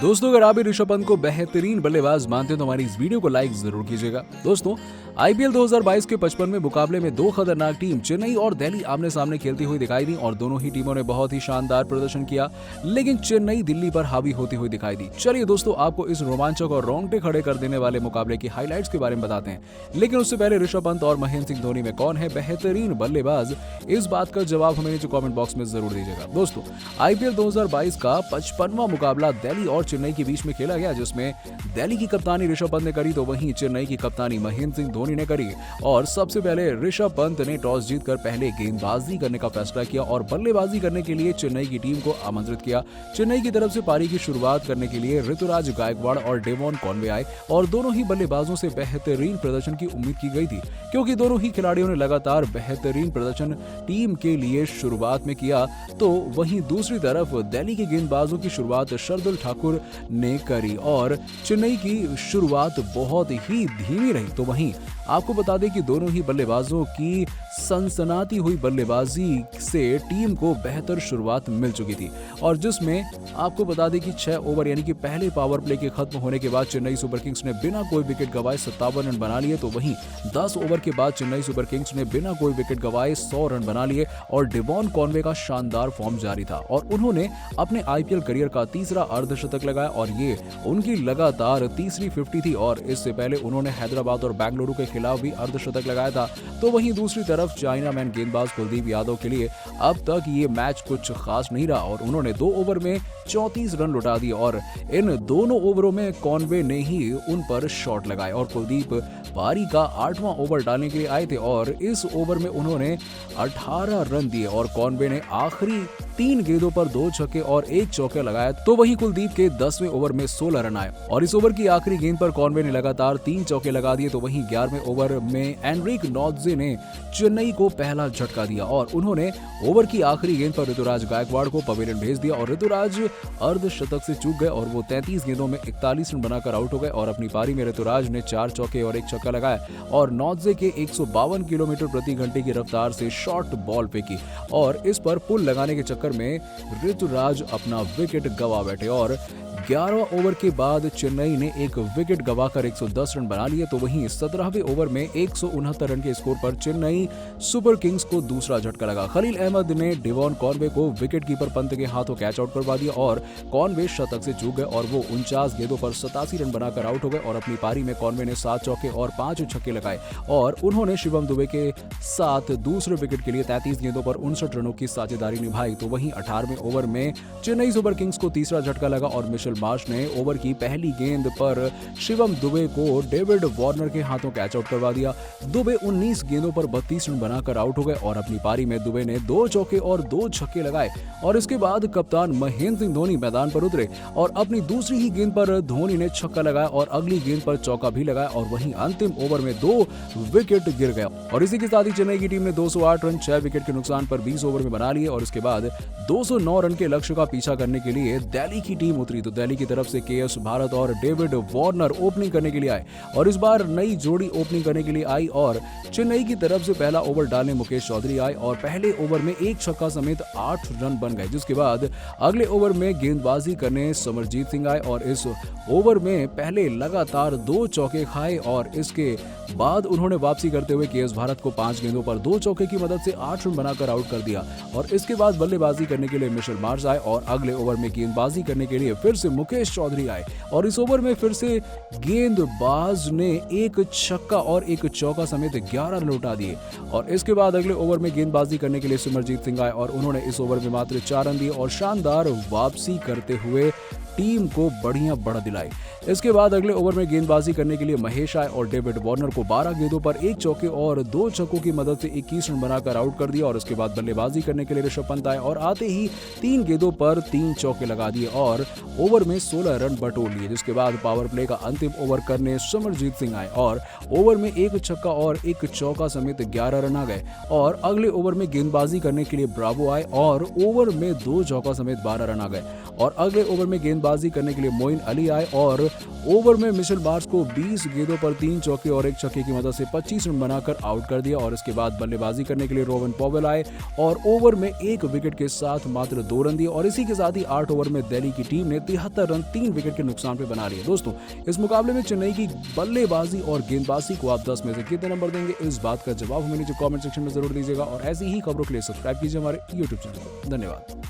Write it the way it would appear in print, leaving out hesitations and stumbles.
दोस्तों, अगर आप भी ऋषभ पंत को बेहतरीन बल्लेबाज मानते हैं तो हमारी इस वीडियो को लाइक जरूर कीजिएगा। दोस्तों, आईपीएल 2022 के 55वें मुकाबले में दो खतरनाक टीम चेन्नई और दिल्ली आमने सामने खेलती हुई दिखाई दी और दोनों ही टीमों ने बहुत ही शानदार प्रदर्शन किया, लेकिन चेन्नई दिल्ली पर हावी होती हुई दिखाई दी। चलिए दोस्तों, आपको इस रोमांचक और रोंगटे खड़े कर देने वाले मुकाबले की हाईलाइट्स के बारे में बताते हैं, लेकिन उससे पहले ऋषभ पंत और महेंद्र सिंह धोनी में कौन है बेहतरीन बल्लेबाज, इस बात का जवाब हमें नीचे कमेंट बॉक्स में जरूर दीजिएगा। दोस्तों, आईपीएल 2022 का 55वां मुकाबला दिल्ली और चेन्नई के बीच में खेला गया, जिसमें दिल्ली की कप्तानी ऋषभ पंत ने करी तो वहीं चेन्नई की कप्तानी महेंद्र सिंह धोनी ने करी। और सबसे पहले ऋषभ पंत ने टॉस जीतकर पहले गेंदबाजी करने का फैसला किया और बल्लेबाजी करने के लिए चेन्नई की टीम को आमंत्रित किया। चेन्नई की तरफ से पारी की शुरुआत करने के लिए ऋतुराज गायकवाड़ और डेवॉन कॉनवे आए और दोनों ही बल्लेबाजों से बेहतरीन प्रदर्शन की उम्मीद की गई थी, क्योंकि दोनों ही खिलाड़ियों ने लगातार बेहतरीन प्रदर्शन टीम के लिए शुरुआत में किया। तो वहीं दूसरी तरफ दिल्ली के गेंदबाजों की शुरुआत शार्दुल ठाकुर ने करी और चेन्नई की शुरुआत बहुत ही धीमी रही। तो वहीं आपको बता दें कि दोनों ही बल्लेबाजों की सनसनाती हुई बल्लेबाजी से टीम को बेहतर शुरुआत मिल चुकी थी और जिसमें आपको बता दें कि 6 ओवर यानी कि पहले पावर प्ले के खत्म होने के बाद चेन्नई सुपर किंग्स ने बिना कोई विकेट गंवाए 57 रन बना लिए। तो वहीं 10 ओवर के बाद चेन्नई सुपर किंग्स ने बिना कोई विकेट गंवाए 100 रन बना लिए और डेवॉन कॉनवे का शानदार फॉर्म जारी था और उन्होंने अपने आईपीएल करियर का तीसरा अर्धशतक लगाया और ये उनकी लगातार तीसरी 50 थी और इससे पहले उन्होंने हैदराबाद और बेंगलुरु के खिलाफ भी अर्धशतक लगाया था। तो वहीं दूसरी तरफ चाइना मैन गेंदबाज कुलदीप यादव के लिए अब तक ये मैच कुछ खास नहीं रहा और उन्होंने 2 ओवर में 34 रन लुटा दिए और इन दोनों ओवरों में कॉनवे ने ही उन पर शॉट लगाए और कुलदीप पारी का 8वां ओवर डालने के लिए आए थे और इस ओवर में उन्होंने 18 रन दिए और कॉनवे ने आखिरी 3 गेंदों पर 2 छक्के और 1 चौका लगाया। तो वहीं कुलदीप के 10वें ओवर में 16 रन आए और इस ओवर की आखिरी गेंद पर कॉनवे ने लगातार 3 चौके लगा दिए। तो वहीं 11वें ओवर में एनरिक नॉट्जे ने चेन्नई को पहला झटका दिया और उन्होंने ओवर की आखिरी गेंद पर ऋतुराज गायकवाड़ को पवेलियन भेज दिया और ऋतुराज अर्धशतक से चूक गए और वो 33 गेंदों में 41 रन बनाकर आउट हो गए और अपनी पारी में ऋतुराज ने 4 चौके और 1 छक्का लगाया और नॉट्जे के 152 किलोमीटर प्रति घंटे की रफ्तार से शॉर्ट बॉल फेंकी और इस पर पुल लगाने के चक्कर में ऋतुराज अपना विकेट गंवा बैठे और 11वां ओवर के बाद चेन्नई ने एक विकेट गंवाकर 110 रन बना लिए। तो वहीं 17वें ओवर में 169 रन के स्कोर पर चेन्नई सुपर किंग्स को दूसरा झटका लगा। खलील अहमद ने डेवॉन कॉनवे को विकेट कीपर पंत के हाथों कैच आउट करवा दिया और कॉनवे शतक से चूक गए और वो 49 गेंदों पर 87 रन बनाकर आउट हो गए और अपनी पारी में कॉनवे ने 7 चौके और 5 छक्के लगाए और उन्होंने शिवम दुबे के साथ दूसरे विकेट के लिए 33 गेंदों पर 59 रनों की साझेदारी निभाई। तो वहीं 18वें ओवर में चेन्नई सुपर किंग्स को तीसरा झटका लगा और मिशेल मार्श ने ओवर की पहली गेंद पर शिवम दुबे को डेविड वार्नर के हाथों कैच आउट करवा दिया। दुबे 19 गेंदों पर 32 रन बनाकर आउट हो गए और अपनी पारी में दुबे ने 2 चौके और 2 छक्के लगाए और इसके बाद कप्तान महेंद्र सिंह धोनी मैदान पर उतरे और अपनी दूसरी ही गेंद पर धोनी ने छक्का लगाया और अगली गेंद पर चौका भी लगाया और वहीं अंतिम ओवर में 2 विकेट गिर गया और इसी के साथ ही चेन्नई की टीम ने 208 रन 6 विकेट के नुकसान पर 20 ओवर में बना लिए और इसके बाद 209 रन के लक्ष्य का पीछा करने के लिए दिल्ली की टीम उतरी। तो दिल्ली की तरफ से केएस भारत और डेविड वार्नर ओपनिंग करने के लिए आए और इस बार नई जोड़ी ओपनिंग करने के लिए आई और चेन्नई की तरफ से पहला ओवर डालने मुकेश चौधरी आए और पहले ओवर में 1 छक्का समेत 8 रन बन गए, जिसके बाद अगले ओवर में गेंदबाजी करने समरजीत सिंह आए और इस ओवर में पहले लगातार 2 चौके खाए और इसके बाद उन्होंने वापसी करते हुए केएस भारत को 5 गेंदों पर 2 चौके की मदद से 8 रन बनाकर आउट कर दिया और इसके बाद बल्लेबाजी करने के लिए मिशेल मार्श आए और अगले ओवर में गेंदबाजी करने के लिए फिर से मुकेश चौधरी आए और इस ओवर में फिर से गेंदबाज ने 1 छक्का और 1 चौका समेत 11 रन लौटा दिए और इसके बाद अगले ओवर में गेंदबाजी करने के लिए सिमरजीत सिंह आए और उन्होंने इस ओवर में मात्र 4 रन दिए और शानदार वापसी करते हुए टीम को बढ़िया बढ़त दिलाई। इसके बाद अगले ओवर में गेंदबाजी करने के लिए महेश आए और डेविड वार्नर को 12 गेंदों पर 1 चौके और 2 छक्कों की मदद से 21 रन बनाकर आउट कर दिया और उसके बाद बल्लेबाजी करने के लिए ऋषभ पंत आए और आते ही 3 गेंदों पर 3 चौके लगा दिए और ओवर ओवर में 16 रन बटोर लिए, जिसके बाद पावर प्ले का अंतिम ओवर करने सिमरजीत सिंह आए और ओवर में एक छक्का और एक चौका समेत 11 रन आ गए। और अगले ओवर में गेंदबाजी करने के लिए ब्रावो आए और ओवर में 2 चौका समेत 12 रन आ गए। और अगले ओवर में गेंदबाजी करने के लिए मोइन अली आए और ओवर में मिशेल मार्श को 20 गेंदों पर 3 चौके और 1 छक्के की मदद से 25 रन बनाकर आउट कर दिया। और इसके बाद बल्लेबाजी करने के लिए रोवन पॉवेल आए और ओवर में 1 विकेट के साथ मात्र 2 रन दिए। और इसी के साथ ही 8 ओवर में दिल्ली की टीम ने 73 रन 3 विकेट के नुकसान पे बना लिए। दोस्तों, इस मुकाबले में चेन्नई की बल्लेबाजी और गेंदबाजी को आप 10 में से कितने नंबर देंगे, इस बात का जवाब हमें नीचे कमेंट सेक्शन में जरूर दीजिएगा। और ऐसी ही खबरों के लिए सब्सक्राइब कीजिए हमारे YouTube चैनल को। धन्यवाद।